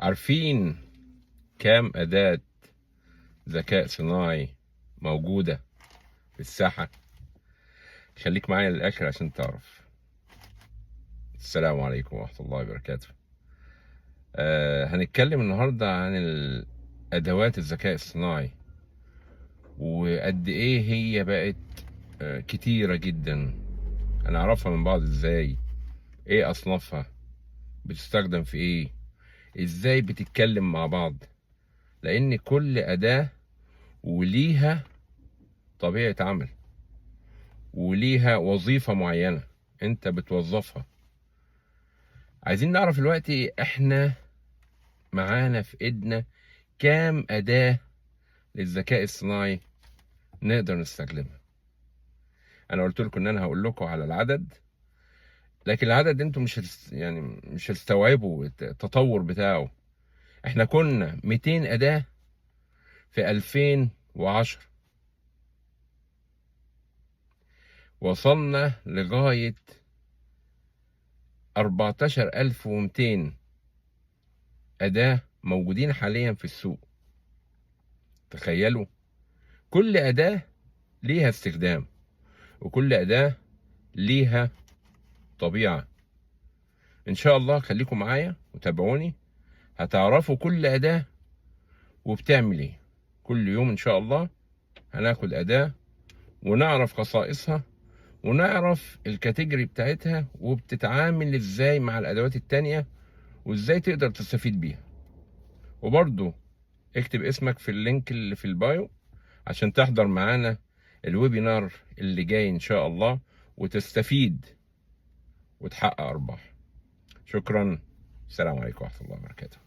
عارفين كام أداة ذكاء صناعي موجودة في الساحة؟ خليك معايا للآخر عشان تعرف. السلام عليكم ورحمة الله وبركاته. هنتكلم النهاردة عن أدوات الذكاء الصناعي وقد إيه هي بقت كتيرة جدا. هنعرفها من بعض إزاي، إيه أصنافها، بتستخدم في إيه، إزاي بتتكلم مع بعض، لأن كل أداة وليها طبيعة عمل وليها وظيفة معينة انت بتوظفها. عايزين نعرف دلوقتي احنا معانا في ايدنا كام أداة للذكاء الصناعي نقدر نستخدمها. انا قلت لكم ان انا هقول لكم على العدد، لكن العدد انتم مش هتستوعبوا التطور بتاعه. احنا كنا 200 أداة في 2010، وصلنا لغاية 14200 أداة موجودين حاليا في السوق. تخيلوا، كل أداة ليها استخدام، وكل أداة ليها طبيعة. إن شاء الله خليكم معايا وتابعوني، هتعرفوا كل أداة وبتعمل إيه. كل يوم إن شاء الله هناخد أداة ونعرف خصائصها ونعرف الكاتيجوري بتاعتها وبتتعامل إزاي مع الأدوات التانية وإزاي تقدر تستفيد بيها. وبرضو اكتب اسمك في اللينك اللي في البايو عشان تحضر معانا الويبينار اللي جاي ان شاء الله وتستفيد وتحقق ارباح. شكرا. السلام عليكم ورحمة الله وبركاته.